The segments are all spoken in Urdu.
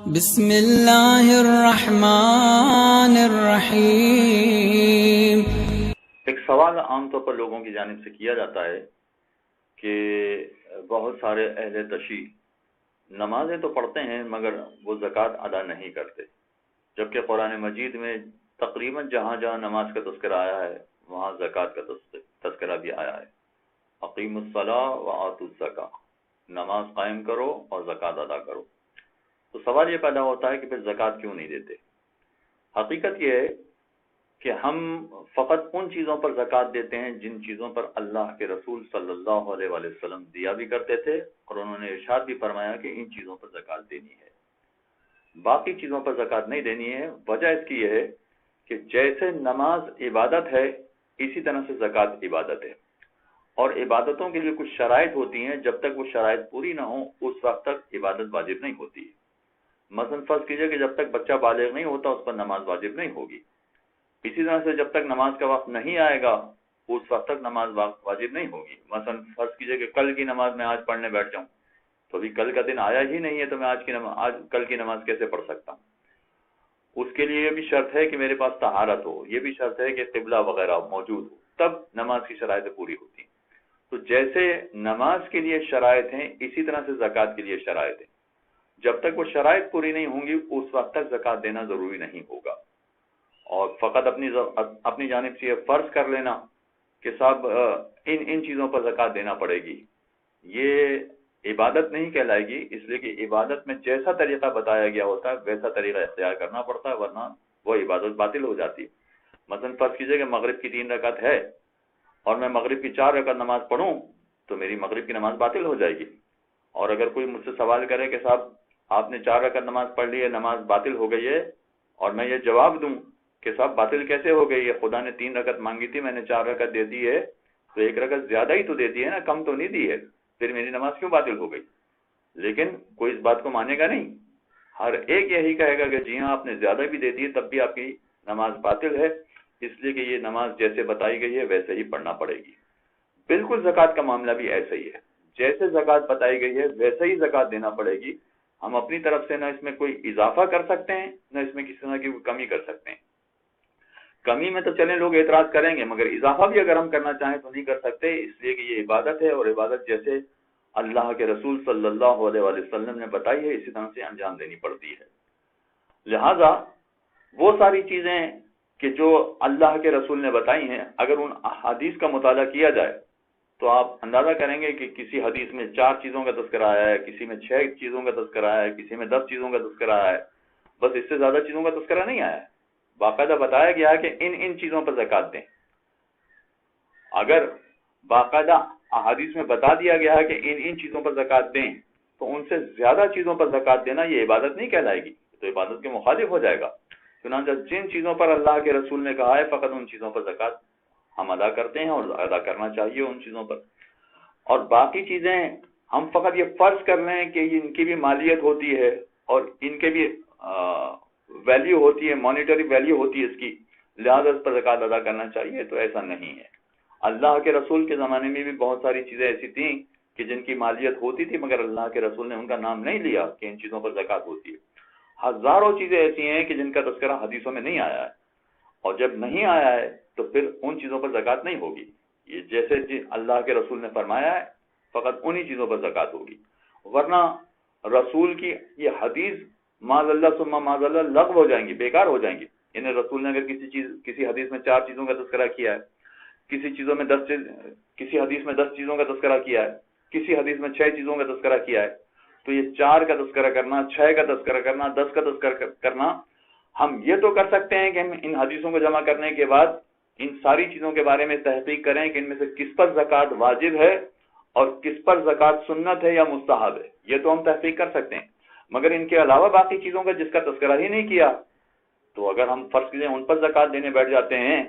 بسم اللہ الرحمن الرحیم۔ ایک سوال عام طور پر لوگوں کی جانب سے کیا جاتا ہے کہ بہت سارے اہل تشیع نمازیں تو پڑھتے ہیں مگر وہ زکوٰۃ ادا نہیں کرتے، جبکہ قرآن مجید میں تقریباً جہاں جہاں نماز کا تذکرہ آیا ہے وہاں زکوٰۃ کا تذکرہ بھی آیا ہے۔ اقیموا الصلاۃ وآتوا الزکاۃ، نماز قائم کرو اور زکوٰۃ ادا کرو۔ تو سوال یہ پیدا ہوتا ہے کہ پھر زکوٰۃ کیوں نہیں دیتے؟ حقیقت یہ ہے کہ ہم فقط ان چیزوں پر زکوٰۃ دیتے ہیں جن چیزوں پر اللہ کے رسول صلی اللہ علیہ وآلہ وسلم دیا بھی کرتے تھے، اور انہوں نے ارشاد بھی فرمایا کہ ان چیزوں پر زکوٰۃ دینی ہے، باقی چیزوں پر زکوٰۃ نہیں دینی ہے۔ وجہ اس کی یہ ہے کہ جیسے نماز عبادت ہے اسی طرح سے زکوٰۃ عبادت ہے، اور عبادتوں کے لیے کچھ شرائط ہوتی ہیں، جب تک وہ شرائط پوری نہ ہوں اس وقت تک عبادت واجب نہیں ہوتی۔ مثلا فرض کیجئے کہ جب تک بچہ بالغ نہیں ہوتا اس پر نماز واجب نہیں ہوگی، اسی طرح سے جب تک نماز کا وقت نہیں آئے گا اس وقت تک نماز واجب نہیں ہوگی۔ مثلا فرض کیجئے کہ کل کی نماز میں آج پڑھنے بیٹھ جاؤں، تو ابھی کل کا دن آیا ہی نہیں ہے، تو میں کل کی نماز کیسے پڑھ سکتا ہوں؟ اس کے لیے یہ بھی شرط ہے کہ میرے پاس طہارت ہو، یہ بھی شرط ہے کہ قبلہ وغیرہ موجود ہو، تب نماز کی شرائط پوری ہوتی ہیں۔ تو جیسے نماز کے لیے شرائط ہیں اسی طرح سے زکوٰۃ کے لیے شرائط ہیں، جب تک وہ شرائط پوری نہیں ہوں گی اس وقت تک زکوٰۃ دینا ضروری نہیں ہوگا۔ اور فقط اپنی جانب سے یہ فرض کر لینا کہ صاحب ان چیزوں پر زکوٰۃ دینا پڑے گی، یہ عبادت نہیں کہلائے گی، اس لیے کہ عبادت میں جیسا طریقہ بتایا گیا ہوتا ہے ویسا طریقہ اختیار کرنا پڑتا ہے، ورنہ وہ عبادت باطل ہو جاتی ہے۔ مثلا فرض کیجئے کہ مغرب کی 3 رکعت ہے اور میں مغرب کی 4 رکعت نماز پڑھوں تو میری مغرب کی نماز باطل ہو جائے گی۔ اور اگر کوئی مجھ سے سوال کرے کہ صاحب آپ نے 4 رکعت نماز پڑھ لی ہے، نماز باطل ہو گئی ہے، اور میں یہ جواب دوں کہ صاحب باطل کیسے ہو گئی ہے، خدا نے 3 رکعت مانگی تھی، میں نے 4 رکعت دے دی ہے، تو 1 رکعت زیادہ ہی تو دے دی ہے نا، کم تو نہیں دی ہے، پھر میری نماز کیوں باطل ہو گئی؟ لیکن کوئی اس بات کو مانے گا نہیں، ہر ایک یہی کہے گا کہ جی ہاں آپ نے زیادہ بھی دے دی ہے تب بھی آپ کی نماز باطل ہے، اس لیے کہ یہ نماز جیسے بتائی گئی ہے ویسے ہی پڑھنا پڑے گی۔ بالکل زکوٰۃ کا معاملہ بھی ایسا ہی ہے، جیسے زکوٰۃ بتائی گئی ہے ویسے ہی زکوٰۃ دینا پڑے گی۔ ہم اپنی طرف سے نہ اس میں کوئی اضافہ کر سکتے ہیں نہ اس میں کسی طرح کی کمی کر سکتے ہیں۔ کمی میں تو چلیں لوگ اعتراض کریں گے، مگر اضافہ بھی اگر ہم کرنا چاہیں تو نہیں کر سکتے، اس لیے کہ یہ عبادت ہے، اور عبادت جیسے اللہ کے رسول صلی اللہ علیہ وآلہ وسلم نے بتائی ہے اسی طرح سے انجام دینی پڑتی ہے۔ لہذا وہ ساری چیزیں کہ جو اللہ کے رسول نے بتائی ہیں، اگر ان احادیث کا مطالعہ کیا جائے تو آپ اندازہ کریں گے کہ کسی حدیث میں 4 چیزوں کا تذکرہ آیا ہے، کسی میں 6 چیزوں کا تذکرہ آیا ہے، کسی میں 10 چیزوں کا تذکرہ آیا ہے، بس اس سے زیادہ چیزوں کا تذکرہ نہیں آیا ہے۔ باقاعدہ بتایا گیا ہے کہ ان چیزوں پر زکوٰۃ دیں۔ اگر باقاعدہ احادیث میں بتا دیا گیا ہے کہ ان چیزوں پر زکوٰۃ دیں تو ان سے زیادہ چیزوں پر زکوٰۃ دینا یہ عبادت نہیں کہلائے گی، تو عبادت کے مخالف ہو جائے گا۔ چنانچہ جن چیزوں پر اللہ کے رسول نے کہا ہے فقط ان چیزوں پر زکوٰۃ ہم ادا کرتے ہیں اور ادا کرنا چاہیے ان چیزوں پر، اور باقی چیزیں ہم فقط یہ فرض کر لیں کہ ان کی بھی مالیت ہوتی ہے اور ان کے بھی ویلیو ہوتی ہے، مانیٹری ویلیو ہوتی ہے اس کی، لہذا اس پر زکوٰۃ ادا کرنا چاہیے، تو ایسا نہیں ہے۔ اللہ کے رسول کے زمانے میں بھی بہت ساری چیزیں ایسی تھیں کہ جن کی مالیت ہوتی تھی مگر اللہ کے رسول نے ان کا نام نہیں لیا کہ ان چیزوں پر زکوٰۃ ہوتی ہے۔ ہزاروں چیزیں ایسی ہیں کہ جن کا تذکرہ حدیثوں میں نہیں آیا ہے، اور جب نہیں آیا ہے تو پھر ان چیزوں پر زکوٰۃ نہیں ہوگی۔ یہ جیسے اللہ کے رسول نے فرمایا ہے فقط انہی چیزوں پر زکوٰۃ ہوگی، ورنہ رسول کی یہ حدیث معاذ اللہ ثم معاذ اللہ لغو ہو جائیں گی، بیکار ہو جائیں گی۔ انہیں رسول نے اگر کسی حدیث میں 4 چیزوں کا تذکرہ کیا ہے، کسی حدیث میں 10 چیزوں کا تذکرہ کیا ہے، کسی حدیث میں 6 چیزوں کا تذکرہ کیا ہے، تو یہ 4 کا تذکرہ کرنا، 6 کا تذکرہ کرنا، 10 کا تذکرہ کرنا، ہم یہ تو کر سکتے ہیں کہ ہم ان حدیثوں کو جمع کرنے کے بعد ان ساری چیزوں کے بارے میں تحقیق کریں کہ ان میں سے کس پر زکوٰۃ واجب ہے اور کس پر زکوٰۃ سنت ہے یا مستحب ہے، یہ تو ہم تحقیق کر سکتے ہیں۔ مگر ان کے علاوہ باقی چیزوں کا جس کا تذکرہ ہی نہیں کیا، تو اگر ہم فرض کریں ان پر زکوٰۃ دینے بیٹھ جاتے ہیں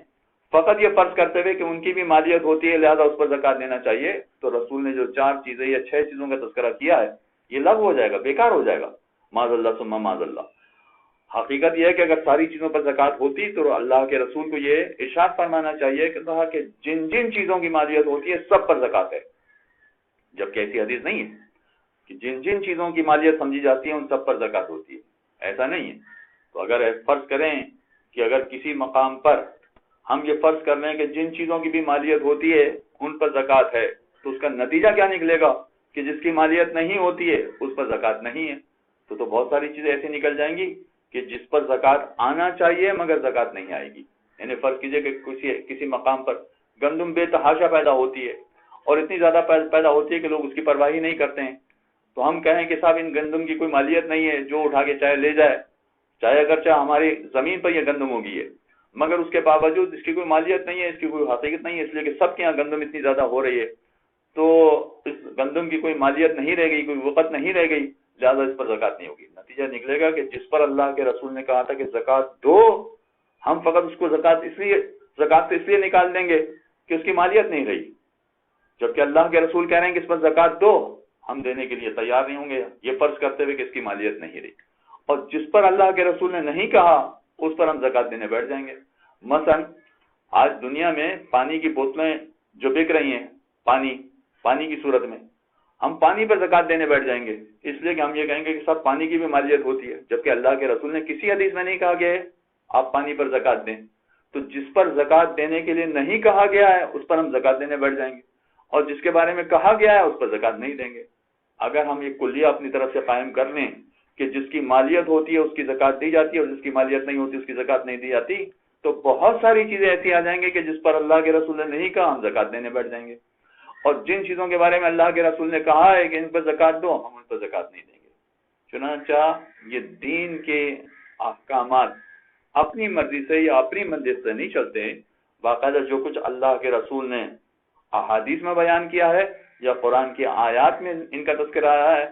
فقط یہ فرض کرتے ہوئے کہ ان کی بھی مالیت ہوتی ہے لہذا اس پر زکوٰۃ دینا چاہیے، تو رسول نے جو 4 چیزیں یا 6 چیزوں کا تذکرہ کیا ہے یہ لغو ہو جائے گا، بیکار ہو جائے گا، معاذ اللہ ثم معاذ اللہ۔ حقیقت یہ ہے کہ اگر ساری چیزوں پر زکوٰۃ ہوتی تو اللہ کے رسول کو یہ ارشاد فرمانا چاہیے کہ جن چیزوں کی مالیت ہوتی ہے سب پر زکوٰۃ ہے، جبکہ ایسی حدیث نہیں ہے کہ جن چیزوں کی مالیت سمجھی جاتی ہے ان سب پر زکوٰۃ ہوتی ہے۔ ایسا نہیں ہے. تو اگر فرض کریں کہ اگر کسی مقام پر ہم یہ فرض کر لیں کہ جن چیزوں کی بھی مالیت ہوتی ہے ان پر زکوٰۃ ہے، تو اس کا نتیجہ کیا نکلے گا کہ جس کی مالیت نہیں ہوتی ہے اس پر زکوٰۃ نہیں ہے. تو بہت ساری چیزیں ایسی نکل جائیں گی کہ جس پر زکوٰۃ آنا چاہیے مگر زکوٰۃ نہیں آئے گی. یعنی فرض کیجئے کہ کسی مقام پر گندم بے تحاشا پیدا ہوتی ہے اور اتنی زیادہ پیدا ہوتی ہے کہ لوگ اس کی پرواہ ہی نہیں کرتے ہیں. تو ہم کہیں کہ صاحب ان گندم کی کوئی مالیت نہیں ہے، جو اٹھا کے چاہے لے جائے، چاہے اگرچہ ہماری زمین پر یہ گندم ہوگی ہے، مگر اس کے باوجود اس کی کوئی مالیت نہیں ہے، اس کی کوئی حقیقت نہیں ہے، اس لیے کہ سب کے یہاں گندم اتنی زیادہ ہو رہی ہے، تو اس گندم کی کوئی مالیت نہیں رہ گئی، کوئی وقت نہیں رہ گئی، لہٰذا اس پر زکوٰۃ نہیں ہوگی. نتیجہ نکلے گا کہ جس پر اللہ کے رسول نے کہا تھا کہ زکوٰۃ دو، ہم فقط اس کو زکوٰۃ سے اس لیے نکال دیں گے کہ اس کی مالیت نہیں رہی، جبکہ اللہ کے رسول کہہ رہے ہیں کہ اس پر زکوٰۃ دو، ہم دینے کے لیے تیار نہیں ہوں گے، یہ فرض کرتے ہوئے کہ اس کی مالیت نہیں رہی. اور جس پر اللہ کے رسول نے نہیں کہا اس پر ہم زکوٰۃ دینے بیٹھ جائیں گے. مثلا آج دنیا میں پانی کی بوتلیں جو بک رہی ہیں، پانی کی صورت میں ہم پانی پر زکوٰۃ دینے بیٹھ جائیں گے، اس لیے کہ ہم یہ کہیں گے کہ سب پانی کی بھی مالیت ہوتی ہے، جبکہ اللہ کے رسول نے کسی حدیث میں نہیں کہا کہ آپ پانی پر زکوٰۃ دیں. تو جس پر زکوٰۃ دینے کے لیے نہیں کہا گیا ہے اس پر ہم زکوٰۃ دینے بیٹھ جائیں گے، اور جس کے بارے میں کہا گیا ہے اس پر زکوٰۃ نہیں دیں گے. اگر ہم یہ کلیہ اپنی طرف سے قائم کر لیں کہ جس کی مالیت ہوتی ہے اس کی زکوٰۃ دی جاتی ہے اور جس کی مالیت نہیں ہوتی اس کی زکوٰۃ نہیں دی جاتی، تو بہت ساری چیزیں ایسی آ جائیں گی کہ جس پر اللہ کے رسول نے نہیں کہا ہم زکوٰۃ دینے بیٹھ جائیں گے، اور جن چیزوں کے بارے میں اللہ کے رسول نے کہا ہے کہ ان پر زکوٰۃ دو، ہم ان پر زکوٰۃ نہیں دیں گے. چنانچہ یہ دین کے احکامات اپنی مرضی سے یا اپنی منطق سے نہیں چلتے ہیں، باقاعدہ جو کچھ اللہ کے رسول نے احادیث میں بیان کیا ہے یا قرآن کی آیات میں ان کا تذکرہ آیا ہے،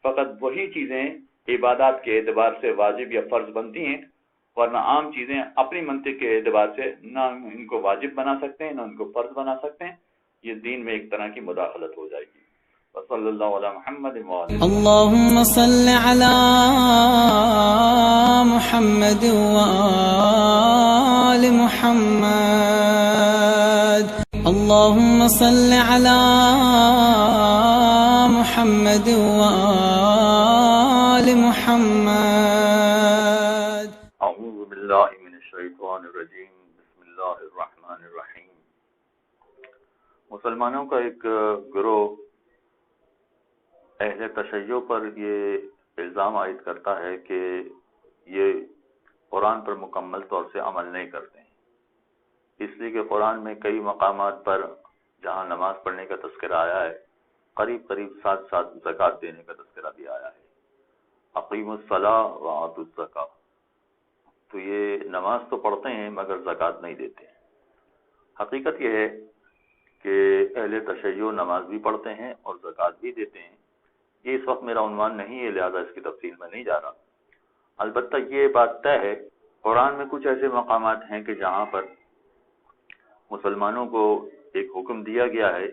فقط وہی چیزیں عبادات کے اعتبار سے واجب یا فرض بنتی ہیں، ورنہ عام چیزیں اپنی منطق کے اعتبار سے نہ ان کو واجب بنا سکتے ہیں نہ ان کو فرض بنا سکتے ہیں. یہ دین میں ایک طرح کی مداخلت ہو جائے گی. وصلی اللہ علی محمد اللهم صل على محمد وآل محمد. اللهم صل على محمد وآل محمد. اعوذ باللہ من الشیطان الرجیم. بسم اللہ الرحمن الرحیم. مسلمانوں کا ایک گروہ اہل تشیع پر یہ الزام عائد کرتا ہے کہ یہ قرآن پر مکمل طور سے عمل نہیں کرتے ہیں، اس لیے کہ قرآن میں کئی مقامات پر جہاں نماز پڑھنے کا تذکرہ آیا ہے قریب ساتھ زکوٰۃ دینے کا تذکرہ بھی آیا ہے. اقیموا الصلاۃ وآتوا الزکاۃ. تو یہ نماز تو پڑھتے ہیں مگر زکوٰۃ نہیں دیتے ہیں. حقیقت یہ ہے کہ اہل تشیع نماز بھی پڑھتے ہیں اور زکوٰۃ بھی دیتے ہیں. یہ اس وقت میرا عنوان نہیں ہے، لہذا اس کی تفصیل میں نہیں جا رہا. البتہ یہ بات طے ہے قرآن میں کچھ ایسے مقامات ہیں کہ جہاں پر مسلمانوں کو ایک حکم دیا گیا ہے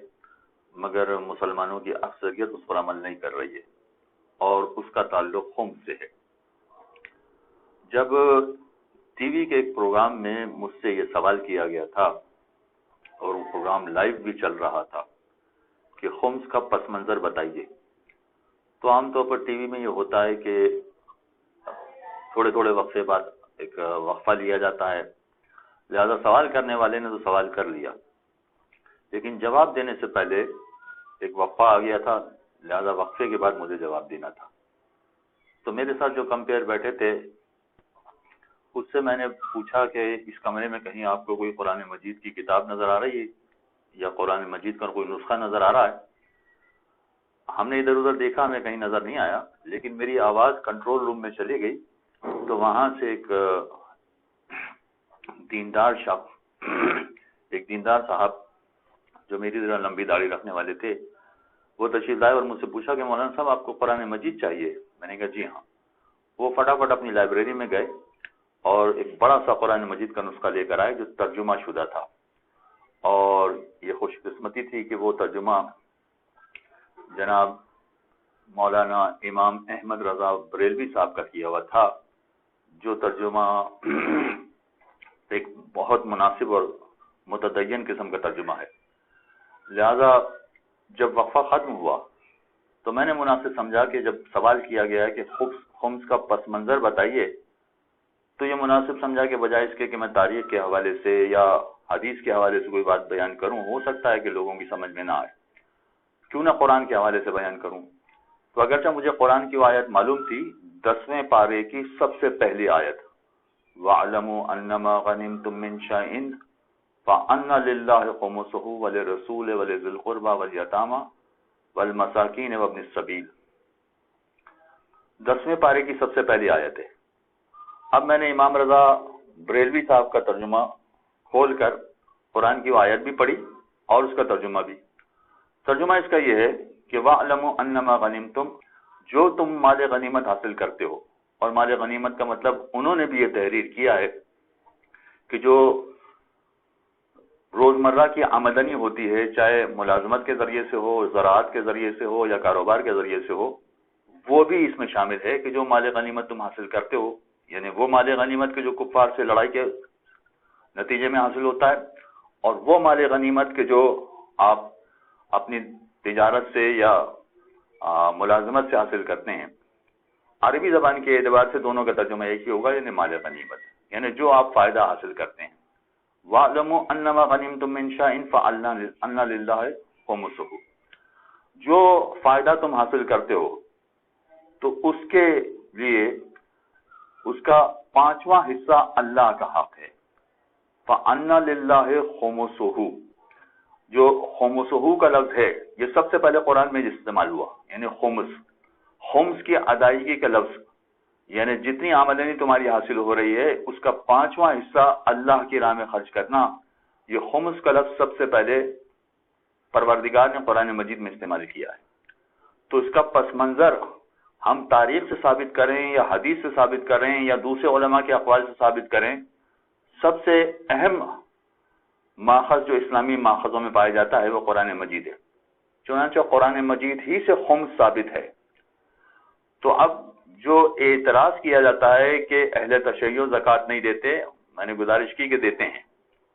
مگر مسلمانوں کی اکثریت اس پر عمل نہیں کر رہی ہے، اور اس کا تعلق خمس سے ہے. جب ٹی وی کے ایک پروگرام میں مجھ سے یہ سوال کیا گیا تھا اور وہ پروگرام لائیو بھی چل رہا تھا کہ خمس کا پس منظر بتائیے، تو عام طور پر ٹی وی میں یہ ہوتا ہے کہ تھوڑے وقفے بعد ایک وقفہ لیا جاتا ہے، لہذا سوال کرنے والے نے تو سوال کر لیا، لیکن جواب دینے سے پہلے ایک وقفہ آ گیا تھا، لہذا وقفے کے بعد مجھے جواب دینا تھا. تو میرے ساتھ جو کمپیئر بیٹھے تھے اس سے میں نے پوچھا کہ اس کمرے میں کہیں آپ کو کوئی قرآن مجید کی کتاب نظر آ رہی ہے یا قرآن مجید کا کوئی نسخہ نظر آ رہا ہے؟ ہم نے ادھر ادھر دیکھا، ہمیں کہیں نظر نہیں آیا، لیکن میری آواز کنٹرول روم میں چلی گئی تو وہاں سے ایک دیندار صاحب جو میری طرح لمبی داڑھی رکھنے والے تھے وہ تشریف لائے اور مجھ سے پوچھا کہ مولانا صاحب آپ کو قرآن مجید چاہیے؟ میں نے کہا جی ہاں. وہ فٹافٹ اپنی لائبریری میں گئے اور ایک بڑا سا قرآن مجید کا نسخہ لے کر آئے جو ترجمہ شدہ تھا، اور یہ خوش قسمتی تھی کہ وہ ترجمہ جناب مولانا امام احمد رضا بریلوی صاحب کا کیا ہوا تھا، جو ترجمہ ایک بہت مناسب اور متدین قسم کا ترجمہ ہے. لہذا جب وقفہ ختم ہوا تو میں نے مناسب سمجھا کہ جب سوال کیا گیا ہے کہ خمس کا پس منظر بتائیے، تو یہ مناسب سمجھا کہ بجائے اس کے کہ میں تاریخ کے حوالے سے یا حدیث کے حوالے سے کوئی بات بیان کروں، ہو سکتا ہے کہ لوگوں کی سمجھ میں نہ آئے، کیوں نہ قرآن کے حوالے سے بیان کروں۔ تو اگرچہ مجھے قرآن کی وہ آیت معلوم تھی، 10ویں پارے کی سب سے پہلی آیت، وَاعْلَمُوا أَنَّمَا غَنِمْتُم مِّن شَيْءٍ فَأَنَّ لِلَّهِ خُمُسَهُ وَلِلرَّسُولِ وَلِذِي الْقُرْبَى وَالْيَتَامَى وَالْمَسَاكِينِ وَابْنِ السَّبِيلِ، 10ویں پارے کی سب سے پہلی آیت ہے۔ اب میں نے امام رضا بریلوی صاحب کا ترجمہ کھول کر قرآن کی وہ آیت بھی پڑھی اور اس کا ترجمہ بھی۔ ترجمہ اس کا یہ ہے کہ وَاعْلَمُوا أَنَّمَا غَنِمْتُم، جو تم مال غنیمت حاصل کرتے ہو، اور مال غنیمت کا مطلب انہوں نے بھی یہ تحریر کیا ہے کہ جو روزمرہ کی آمدنی ہوتی ہے، چاہے ملازمت کے ذریعے سے ہو، زراعت کے ذریعے سے ہو یا کاروبار کے ذریعے سے ہو، وہ بھی اس میں شامل ہے کہ جو مال غنیمت تم حاصل کرتے ہو، یعنی وہ مال غنیمت کے جو کفار سے لڑائی کے نتیجے میں حاصل ہوتا ہے، اور وہ مال غنیمت کے جو آپ اپنی تجارت سے یا ملازمت سے حاصل کرتے ہیں۔ عربی زبان کے اعتبار سے دونوں کا ترجمہ ایک ہی ہوگا، یعنی مال غنیمت، یعنی جو آپ فائدہ حاصل کرتے ہیں۔ وَاعْلَمُوا أَنَّمَا غَنِمْتُم مِّن شَيْءٍ فَأَنَّ لِلَّهِ خُمُسَهُ، جو فائدہ تم حاصل کرتے ہو تو اس کے لیے اس کا 5واں حصہ اللہ کا حق ہے۔ فَأَنَّ لِلَّهِ خُمُسَهُ، جو خمسہ کا لفظ ہے یہ سب سے پہلے قرآن میں استعمال ہوا، یعنی خمس کی ادائیگی کا لفظ، یعنی جتنی آمدنی تمہاری حاصل ہو رہی ہے اس کا 5واں حصہ اللہ کی راہ میں خرچ کرنا، یہ خمس کا لفظ سب سے پہلے پروردگار نے قرآن مجید میں استعمال کیا ہے۔ تو اس کا پس منظر ہم تاریخ سے ثابت کریں یا حدیث سے ثابت کریں یا دوسرے علماء کے اقوال سے ثابت کریں، سب سے اہم ماخذ جو اسلامی ماخذوں میں پایا جاتا ہے وہ قرآن مجید ہے، چنانچہ قرآن مجید ہی سے خمس ثابت ہے۔ تو اب جو اعتراض کیا جاتا ہے کہ اہل تشیع زکوٰۃ نہیں دیتے، میں نے گزارش کی کہ دیتے ہیں،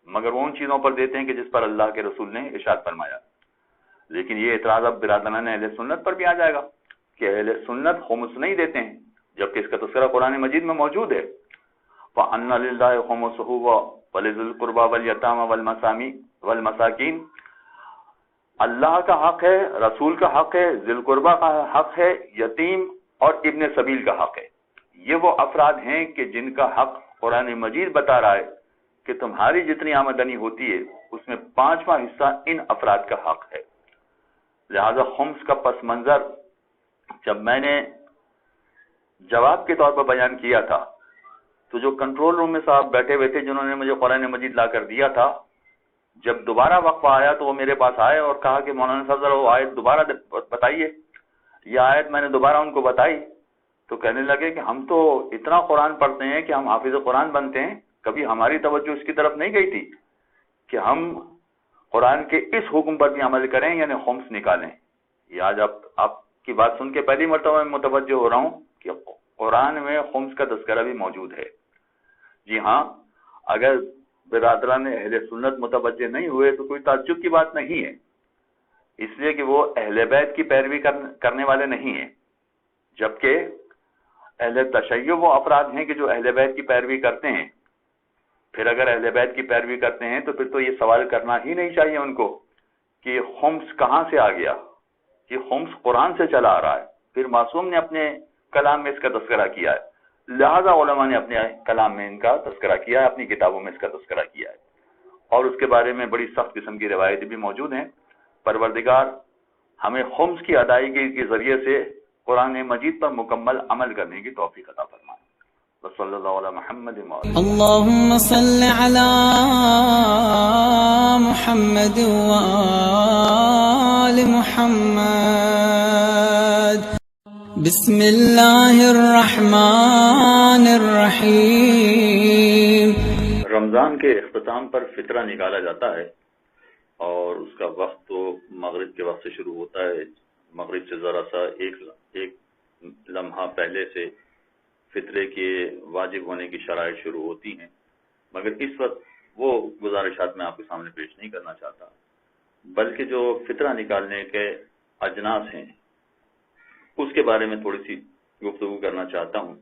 مگر وہ ان چیزوں پر دیتے ہیں کہ جس پر اللہ کے رسول نے ارشاد فرمایا۔ لیکن یہ اعتراض اب برادران اہل سنت پر بھی آ جائے گا کہ اہل سنت خمس نہیں دیتے ہیں، جبکہ اس کا تذکرہ قرآن مجید میں موجود ہے۔ وَأَنَّ لِلَّهِ خُمُسَهُ وَلِذِي الْقُرْبَى وَالْيَتَامَى وَالْمَسَاكِينِ، اللہ کا حق ہے، رسول کا حق ہے، ذی القربہ کا حق ہے، یتیم اور ابن سبیل کا حق ہے۔ یہ وہ افراد ہیں کہ جن کا حق قرآن مجید بتا رہا ہے کہ تمہاری جتنی آمدنی ہوتی ہے اس میں 5واں حصہ ان افراد کا حق ہے۔ لہذا خمس کا پس منظر جب میں نے جواب کے طور پر بیان کیا تھا تو جو کنٹرول روم میں صاحب بیٹھے ہوئے تھے جنہوں نے مجھے قرآن مجید لا کر دیا تھا، جب دوبارہ وقفہ آیا تو وہ میرے پاس آئے اور کہا کہ مولانا صاحب ذرا وہ آیت دوبارہ بتائیے۔ یہ آیت میں نے دوبارہ ان کو بتائی تو کہنے لگے کہ ہم تو اتنا قرآن پڑھتے ہیں کہ ہم حافظ قرآن بنتے ہیں، کبھی ہماری توجہ اس کی طرف نہیں گئی تھی کہ ہم قرآن کے اس حکم پر بھی عمل کریں، یعنی خمس نکالیں۔ یہ آج آپ کی بات سن کے پہلی مرتبہ میں متوجہ ہو رہا ہوں کہ قرآن میں خمس کا تذکرہ بھی موجود ہے۔ جی ہاں، اگر برادران اہل سنت متوجہ نہیں ہوئے تو کوئی تعجب کی بات نہیں ہے، اس لیے کہ وہ اہل بیت کی پیروی کرنے والے نہیں ہیں، جبکہ اہل تشیع وہ افراد ہیں کہ جو اہل بیت کی پیروی کرتے ہیں۔ پھر اگر اہل بیت کی پیروی کرتے ہیں تو پھر تو یہ سوال کرنا ہی نہیں چاہیے ان کو کہ یہ خمس کہاں سے آ گیا، یہ خمس قرآن سے چلا آ رہا ہے۔ پھر معصوم نے اپنے کلام میں اس کا تذکرہ کیا ہے، لہذا علماء نے اپنے کلام میں ان کا تذکرہ کیا ہے، اپنی کتابوں میں اس کا تذکرہ کیا ہے، اور اس کے بارے میں بڑی سخت قسم کی روایتیں بھی موجود ہیں۔ پروردگار ہمیں خمس کی ادائیگی کے ذریعے سے قرآن مجید پر مکمل عمل کرنے کی توفیق عطا فرمائے۔ صلی اللہ علیہ محمد اللهم صل على محمد وآل محمد۔ بسم اللہ الرحمن الرحیم۔ رمضان کے اختتام پر فطرہ نکالا جاتا ہے اور اس کا وقت تو مغرب کے وقت سے شروع ہوتا ہے۔ مغرب سے ذرا سا ایک لمحہ پہلے سے فطرے کے واجب ہونے کی شرائط شروع ہوتی ہیں، مگر اس وقت وہ گزارشات میں آپ کے سامنے پیش نہیں کرنا چاہتا، بلکہ جو فطرہ نکالنے کے اجناس ہیں اس کے بارے میں تھوڑی سی گفتگو کرنا چاہتا ہوں۔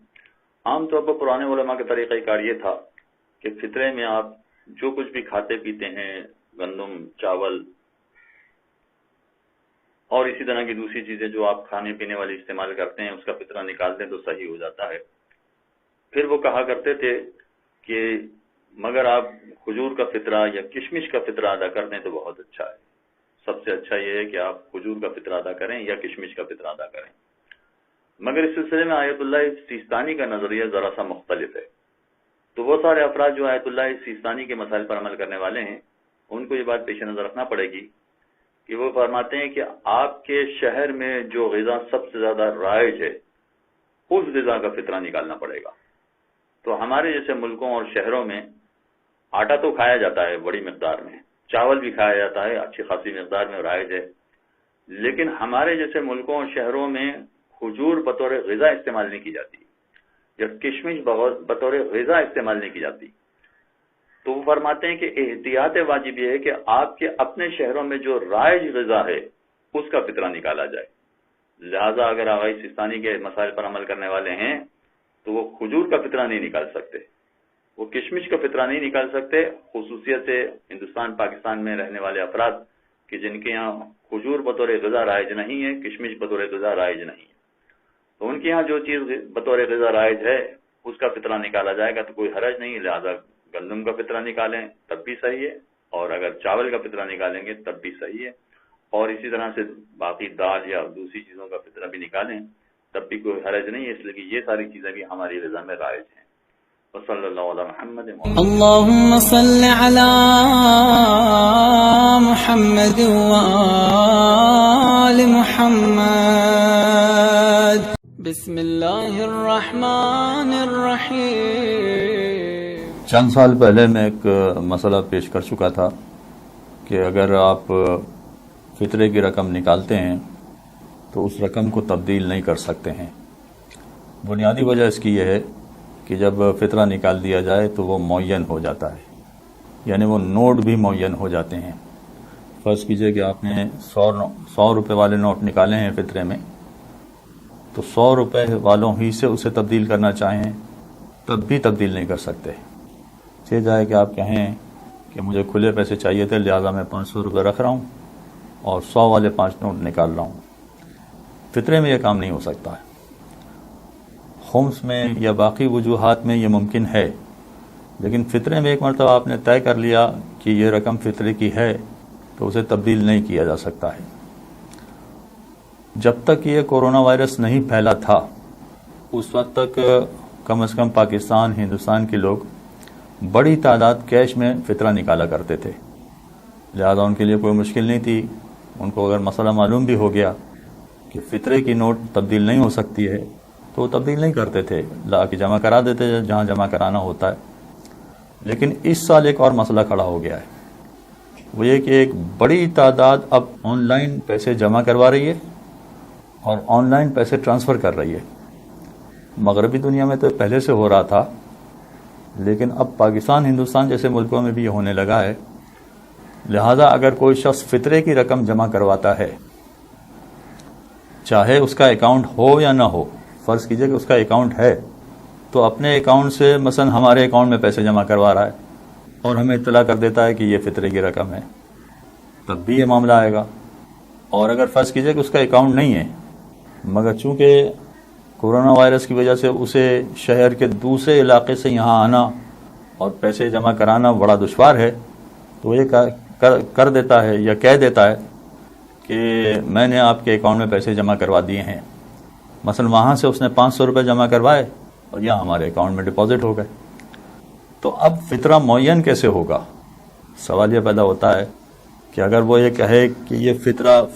عام طور پر پرانے علماء کا طریقہ کار یہ تھا کہ فطرے میں آپ جو کچھ بھی کھاتے پیتے ہیں، گندم، چاول اور اسی طرح کی دوسری چیزیں جو آپ کھانے پینے والی استعمال کرتے ہیں، اس کا فطرہ نکال دیں تو صحیح ہو جاتا ہے۔ پھر وہ کہا کرتے تھے کہ مگر آپ کھجور کا فطرہ یا کشمش کا فطرہ ادا کر دیں تو بہت اچھا ہے۔ سب سے اچھا یہ ہے کہ آپ کھجور کا فطرہ ادا کریں یا کشمش کا فطرہ ادا کریں۔ مگر اس سلسلے میں آیت اللہ سیستانی کا نظریہ ذرا سا مختلف ہے۔ تو وہ سارے افراد جو آیت اللہ سیستانی کے مسائل پر عمل کرنے والے ہیں، ان کو یہ بات پیش نظر رکھنا پڑے گی کہ وہ فرماتے ہیں کہ آپ کے شہر میں جو غذا سب سے زیادہ رائج ہے، اس غذا کا فطرہ نکالنا پڑے گا۔ تو ہمارے جیسے ملکوں اور شہروں میں آٹا تو کھایا جاتا ہے بڑی مقدار میں، چاول بھی کھایا جاتا ہے اچھی خاصی مقدار میں رائج ہے، لیکن ہمارے جیسے ملکوں اور شہروں میں کھجور بطور غذا استعمال نہیں کی جاتی یا کشمش بطور غذا استعمال نہیں کی جاتی۔ تو وہ فرماتے ہیں کہ احتیاط واجب یہ ہے کہ آپ کے اپنے شہروں میں جو رائج غذا ہے اس کا فطرہ نکالا جائے۔ لہٰذا اگر آغائی سیستانی کے مسائل پر عمل کرنے والے ہیں تو وہ کھجور کا فطرہ نہیں نکال سکتے، وہ کشمش کا فطرہ نہیں نکال سکتے، خصوصیت سے ہندوستان پاکستان میں رہنے والے افراد کہ جن کے یہاں کھجور بطور غذا رائج نہیں ہے، کشمش بطور غذا رائج نہیں ہے، تو ان کے یہاں جو چیز بطور غذا رائج ہے اس کا فطرہ نکالا جائے گا تو کوئی حرج نہیں۔ لہذا گندم کا فطرہ نکالیں تب بھی صحیح ہے، اور اگر چاول کا فطرہ نکالیں گے تب بھی صحیح ہے، اور اسی طرح سے باقی دال یا دوسری چیزوں کا فطرہ بھی نکالیں تب بھی کوئی حرج نہیں ہے، اس لیے کہ یہ ساری چیزیں بھی ہماری غذا میں رائج ہیں۔ وصلی اللہ علی محمد۔ اللهم صل على محمد وآل محمد۔ بسم اللہ الرحمن الرحیم۔ چند سال پہلے میں ایک مسئلہ پیش کر چکا تھا کہ اگر آپ فطرے کی رقم نکالتے ہیں تو اس رقم کو تبدیل نہیں کر سکتے ہیں۔ بنیادی وجہ اس کی یہ ہے کہ جب فطرہ نکال دیا جائے تو وہ معین ہو جاتا ہے، یعنی وہ نوٹ بھی معین ہو جاتے ہیں۔ فرض کیجئے کہ آپ نے 100 روپے والے نوٹ نکالے ہیں فطرے میں، تو 100 روپے والوں ہی سے اسے تبدیل کرنا چاہیں تب بھی تبدیل نہیں کر سکتے۔ یہ جائے کہ آپ کہیں کہ مجھے کھلے پیسے چاہیے تھے لہٰذا میں 500 روپے رکھ رہا ہوں اور 100 والے 5 نوٹ نکال رہا ہوں، فطرے میں یہ کام نہیں ہو سکتا ہے۔ خمس میں یا باقی وجوہات میں یہ ممکن ہے، لیکن فطرے میں ایک مرتبہ آپ نے طے کر لیا کہ یہ رقم فطرے کی ہے تو اسے تبدیل نہیں کیا جا سکتا ہے۔ جب تک یہ کورونا وائرس نہیں پھیلا تھا اس وقت تک کم از کم پاکستان، ہندوستان کے لوگ بڑی تعداد کیش میں فطرہ نکالا کرتے تھے، لہذا ان کے لیے کوئی مشکل نہیں تھی۔ ان کو اگر مسئلہ معلوم بھی ہو گیا کہ فطرے کی نوٹ تبدیل نہیں ہو سکتی ہے تو وہ تبدیل نہیں کرتے تھے، لا کے جمع کرا دیتے جہاں جمع کرانا ہوتا ہے۔ لیکن اس سال ایک اور مسئلہ کھڑا ہو گیا ہے، وہ یہ کہ ایک بڑی تعداد اب آن لائن پیسے جمع کروا رہی ہے اور آن لائن پیسے ٹرانسفر کر رہی ہے۔ مغربی دنیا میں تو پہلے سے ہو رہا تھا، لیکن اب پاکستان، ہندوستان جیسے ملکوں میں بھی یہ ہونے لگا ہے۔ لہذا اگر کوئی شخص فطرے کی رقم جمع کرواتا ہے، چاہے اس کا اکاؤنٹ ہو یا نہ ہو، فرض کیجئے کہ اس کا اکاؤنٹ ہے تو اپنے اکاؤنٹ سے مثلا ہمارے اکاؤنٹ میں پیسے جمع کروا رہا ہے اور ہمیں اطلاع کر دیتا ہے کہ یہ فطرے کی رقم ہے، تب بھی یہ معاملہ آئے گا۔ اور اگر فرض کیجئے کہ اس کا اکاؤنٹ نہیں ہے، مگر چونکہ کورونا وائرس کی وجہ سے اسے شہر کے دوسرے علاقے سے یہاں آنا اور پیسے جمع کرانا بڑا دشوار ہے، تو یہ کر دیتا ہے یا کہہ دیتا ہے کہ میں نے آپ کے اکاؤنٹ میں پیسے جمع کروا دیے ہیں۔ مثلا وہاں سے اس نے 500 روپے جمع کروائے اور یہاں ہمارے اکاؤنٹ میں ڈپازٹ ہو گئے، تو اب فطرہ معین کیسے ہوگا؟ سوال یہ پیدا ہوتا ہے کہ اگر وہ یہ کہے کہ یہ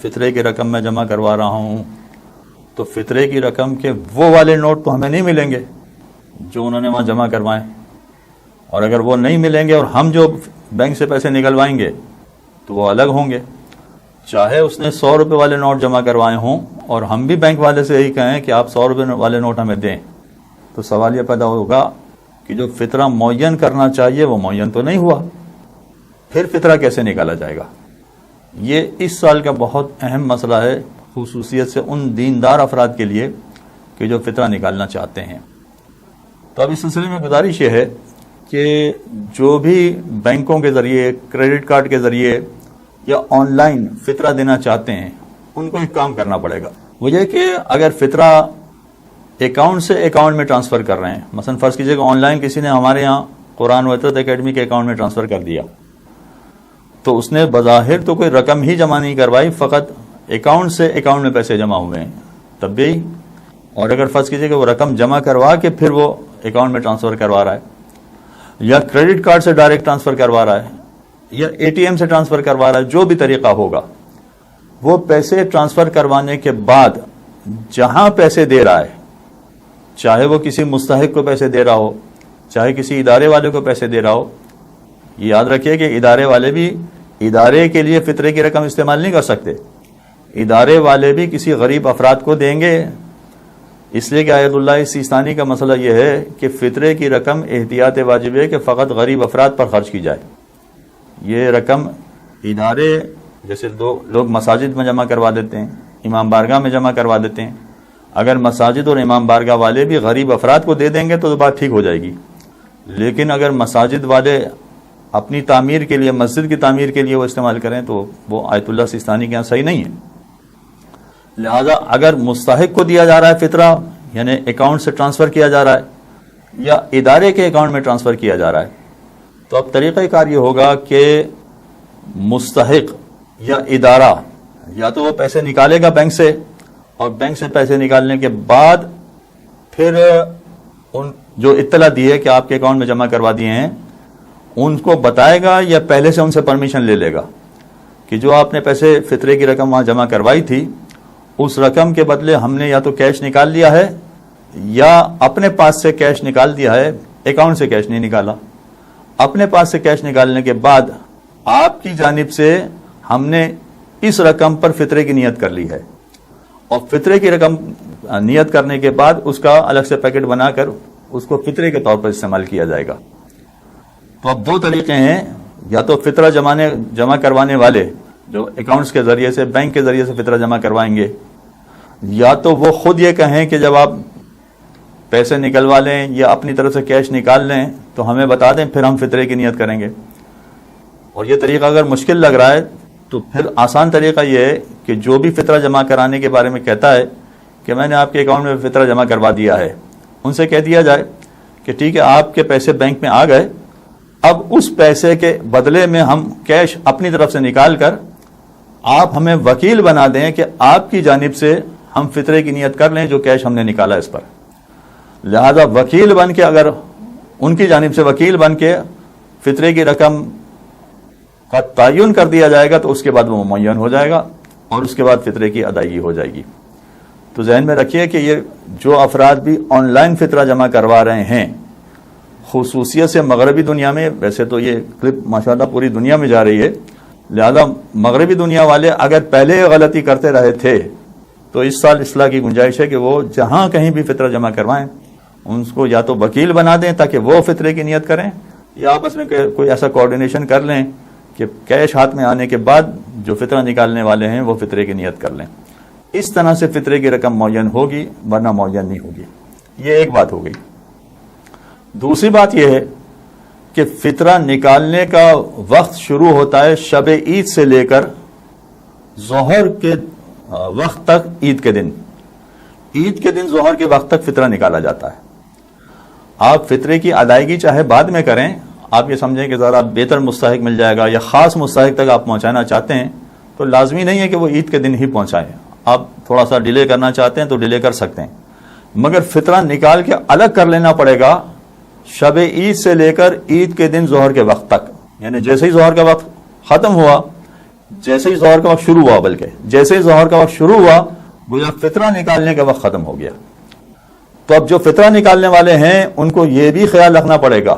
فطرے کی رقم میں جمع کروا رہا ہوں، تو فطرے کی رقم کے وہ والے نوٹ تو ہمیں نہیں ملیں گے جو انہوں نے وہاں جمع کروائیں، اور اگر وہ نہیں ملیں گے اور ہم جو بینک سے پیسے نکلوائیں گے تو وہ الگ ہوں گے۔ چاہے اس نے 100 روپے والے نوٹ جمع کروائے ہوں اور ہم بھی بینک والے سے یہی کہیں کہ آپ 100 روپے والے نوٹ ہمیں دیں، تو سوال یہ پیدا ہوگا کہ جو فطرہ معین کرنا چاہیے وہ معین تو نہیں ہوا، پھر فطرہ کیسے نکالا جائے گا؟ یہ اس سال کا بہت اہم مسئلہ ہے، خصوصیت سے ان دیندار افراد کے لیے کہ جو فطرہ نکالنا چاہتے ہیں. تو اب اس سلسلے میں گزارش یہ ہے کہ جو بھی بینکوں کے ذریعے، کریڈٹ کارڈ کے ذریعے یا آن لائن فطرہ دینا چاہتے ہیں ان کو ایک کام کرنا پڑے گا. وہ یہ کہ اگر فطرہ اکاؤنٹ سے اکاؤنٹ میں ٹرانسفر کر رہے ہیں، مثلا فرض کیجئے کہ آن لائن کسی نے ہمارے ہاں قرآن و عطرت اکیڈمی کے اکاؤنٹ میں ٹرانسفر کر دیا، تو اس نے بظاہر تو کوئی رقم ہی جمع نہیں کروائی، فقط اکاؤنٹ سے اکاؤنٹ میں پیسے جمع ہوئے ہیں تب بھی. اور اگر فرض کیجئے کہ وہ رقم جمع کروا کے پھر وہ اکاؤنٹ میں ٹرانسفر کروا رہا ہے، یا کریڈٹ کارڈ سے ڈائریکٹ ٹرانسفر کروا رہا ہے، یا اے ٹی ایم سے ٹرانسفر کروا رہا ہے، جو بھی طریقہ ہوگا، وہ پیسے ٹرانسفر کروانے کے بعد جہاں پیسے دے رہا ہے، چاہے وہ کسی مستحق کو پیسے دے رہا ہو، چاہے کسی ادارے والے کو پیسے دے رہا ہو، یہ یاد رکھیے کہ ادارے والے بھی ادارے کے لیے فطرے کی رقم استعمال نہیں کر سکتے. ادارے والے بھی کسی غریب افراد کو دیں گے، اس لیے کہ آیت اللہ سیستانی کا مسئلہ یہ ہے کہ فطرے کی رقم احتیاط واجب ہے کہ فقط غریب افراد پر خرچ کی جائے. یہ رقم ادارے جیسے لوگ مساجد میں جمع کروا دیتے ہیں، امام بارگاہ میں جمع کروا دیتے ہیں، اگر مساجد اور امام بارگاہ والے بھی غریب افراد کو دے دیں گے تو بات ٹھیک ہو جائے گی. لیکن اگر مساجد والے اپنی تعمیر کے لیے، مسجد کی تعمیر کے لیے وہ استعمال کریں تو وہ آیت اللہ سیستانی کے یہاں صحیح نہیں ہے. لہذا اگر مستحق کو دیا جا رہا ہے فطرہ، یعنی اکاؤنٹ سے ٹرانسفر کیا جا رہا ہے یا ادارے کے اکاؤنٹ میں ٹرانسفر کیا جا رہا ہے، تو اب طریقہ کار یہ ہوگا کہ مستحق یا ادارہ یا تو وہ پیسے نکالے گا بینک سے، اور بینک سے پیسے نکالنے کے بعد پھر ان جو اطلاع دی ہے کہ آپ کے اکاؤنٹ میں جمع کروا دیے ہیں ان کو بتائے گا، یا پہلے سے ان سے پرمیشن لے لے گا کہ جو آپ نے پیسے فطرے کی رقم وہاں جمع کروائی تھی، اس رقم کے بدلے ہم نے یا تو کیش نکال لیا ہے یا اپنے پاس سے کیش نکال دیا ہے، اکاؤنٹ سے کیش نہیں نکالا. اپنے پاس سے کیش نکالنے کے بعد آپ کی جانب سے ہم نے اس رقم پر فطرے کی نیت کر لی ہے، اور فطرے کی رقم نیت کرنے کے بعد اس کا الگ سے پیکٹ بنا کر اس کو فطرے کے طور پر استعمال کیا جائے گا. تو اب دو طریقے ہیں، یا تو فطرہ جمع کروانے والے جو اکاؤنٹس کے ذریعے سے، بینک کے ذریعے سے فطرہ جمع کروائیں گے، یا تو وہ خود یہ کہیں کہ جب آپ پیسے نکلوا لیں یا اپنی طرف سے کیش نکال لیں تو ہمیں بتا دیں، پھر ہم فطرے کی نیت کریں گے. اور یہ طریقہ اگر مشکل لگ رہا ہے تو پھر آسان طریقہ یہ ہے کہ جو بھی فطرہ جمع کرانے کے بارے میں کہتا ہے کہ میں نے آپ کے اکاؤنٹ میں فطرہ جمع کروا دیا ہے، ان سے کہہ دیا جائے کہ ٹھیک ہے آپ کے پیسے بینک میں آ گئے، اب اس پیسے کے بدلے میں ہم کیش اپنی طرف سے نکال کر آپ ہمیں وکیل بنا دیں کہ آپ کی جانب سے ہم فطرے کی نیت کر لیں جو کیش ہم نے نکالا اس پر. لہذا وکیل بن کے، اگر ان کی جانب سے وکیل بن کے فطرے کی رقم کا تعین کر دیا جائے گا تو اس کے بعد وہ معین ہو جائے گا اور اس کے بعد فطرے کی ادائیگی ہو جائے گی. تو ذہن میں رکھیے کہ یہ جو افراد بھی آن لائن فطرہ جمع کروا رہے ہیں، خصوصیت سے مغربی دنیا میں، ویسے تو یہ کلپ ماشاءاللہ پوری دنیا میں جا رہی ہے، لہذا مغربی دنیا والے اگر پہلے غلطی کرتے رہے تھے تو اس سال اصلاح کی گنجائش ہے کہ وہ جہاں کہیں بھی فطرہ جمع کروائیں ان کو یا تو وکیل بنا دیں تاکہ وہ فطرے کی نیت کریں، یا آپس میں کوئی ایسا کوارڈینیشن کر لیں کہ کیش ہاتھ میں آنے کے بعد جو فطرہ نکالنے والے ہیں وہ فطرے کی نیت کر لیں. اس طرح سے فطرے کی رقم معین ہوگی، ورنہ معین نہیں ہوگی. یہ ایک بات ہو گئی. دوسری بات یہ ہے کہ فطرہ نکالنے کا وقت شروع ہوتا ہے شب عید سے لے کر ظہر کے وقت تک. عید کے دن ظہر کے وقت تک فطرہ نکالا جاتا ہے. آپ فطرے کی ادائیگی چاہے بعد میں کریں، آپ یہ سمجھیں کہ ذرا بہتر مستحق مل جائے گا یا خاص مستحق تک آپ پہنچانا چاہتے ہیں تو لازمی نہیں ہے کہ وہ عید کے دن ہی پہنچائیں. آپ تھوڑا سا ڈیلے کرنا چاہتے ہیں تو ڈیلے کر سکتے ہیں، مگر فطرہ نکال کے الگ کر لینا پڑے گا شب عید سے لے کر عید کے دن ظہر کے وقت تک. یعنی جیسے ہی ظہر کا وقت ختم ہوا، جیسے ہی ظہر کا وقت شروع ہوا، بلکہ جیسے ہی ظہر کا وقت شروع ہوا گویا فطرہ نکالنے کا وقت ختم ہو گیا. تو اب جو فطرہ نکالنے والے ہیں ان کو یہ بھی خیال رکھنا پڑے گا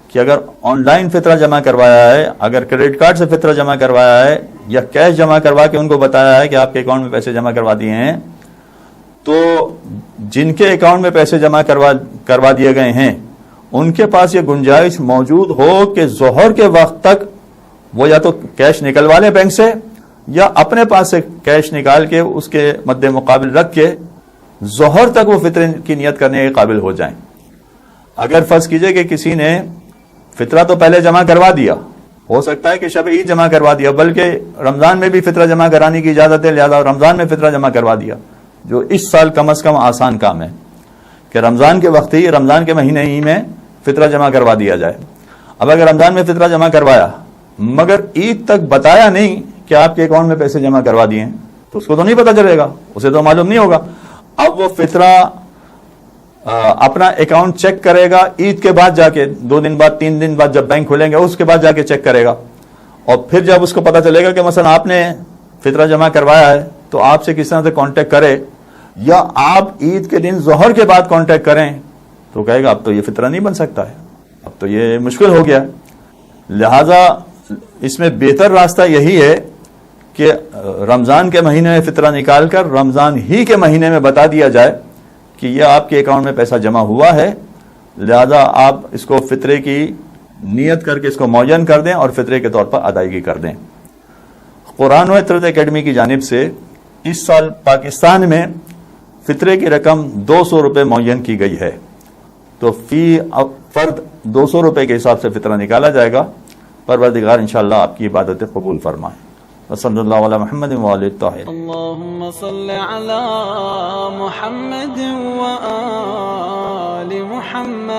کہ اگر آن لائن فطرہ جمع کروایا ہے، اگر کریڈٹ کارڈ سے فطرہ جمع کروایا ہے یا کیش جمع کروا کے ان کو بتایا ہے کہ آپ کے اکاؤنٹ میں پیسے جمع کروا دیے ہیں، تو جن کے اکاؤنٹ میں پیسے جمع کروا دیے گئے ہیں ان کے پاس یہ گنجائش موجود ہو کہ ظہر کے وقت تک وہ یا تو کیش نکلوا لیں بینک سے یا اپنے پاس سے کیش نکال کے اس کے مد مقابل رکھ کے ظہر تک وہ فطرے کی نیت کرنے کے قابل ہو جائیں. اگر فرض کیجئے کہ کسی نے فطرہ تو پہلے جمع کروا دیا، ہو سکتا ہے کہ شب عید جمع کروا دیا، بلکہ رمضان میں بھی فطرہ جمع کرانے کی اجازت ہے، لہذا رمضان میں فطرہ جمع کروا دیا، جو اس سال کم از کم آسان کام ہے کہ رمضان کے وقت ہی، رمضان کے مہینے ہی میں فطرہ جمع کروا دیا جائے. اب اگر رمضان میں فطرہ جمع کروایا مگر عید تک بتایا نہیں کہ آپ کے اکاؤنٹ میں پیسے جمع کروا دیے ہیں، تو اس کو تو نہیں پتہ چلے گا، اسے تو معلوم نہیں ہوگا. اب وہ فطرہ اپنا اکاؤنٹ چیک کرے گا عید کے بعد جا کے، 2 دن بعد 3 دن بعد جب بینک کھولیں گے اس کے بعد جا کے چیک کرے گا. اور پھر جب اس کو پتہ چلے گا کہ مثلا آپ نے فطرہ جمع کروایا ہے تو آپ سے کس طرح سے کانٹیکٹ کرے، یا آپ عید کے دن ظہر کے بعد کانٹیکٹ کریں، تو کہے گا اب تو یہ فطرہ نہیں بن سکتا ہے، اب تو یہ مشکل ہو گیا. لہذا اس میں بہتر راستہ یہی ہے کہ رمضان کے مہینے میں فطرہ نکال کر رمضان ہی کے مہینے میں بتا دیا جائے کہ یہ آپ کے اکاؤنٹ میں پیسہ جمع ہوا ہے، لہذا آپ اس کو فطرے کی نیت کر کے اس کو معین کر دیں اور فطرے کے طور پر ادائیگی کر دیں. قرآن و عطرت اکیڈمی کی جانب سے اس سال پاکستان میں فطرے کی رقم 200 روپے معین کی گئی ہے، تو فی فرد 200 روپے کے حساب سے فطرہ نکالا جائے گا. پروردگار انشاءاللہ آپ کی عبادتیں قبول فرمائے. وصلی اللہ علی محمد وآلہ الطاہرین. اللهم صل على محمد وآل محمد.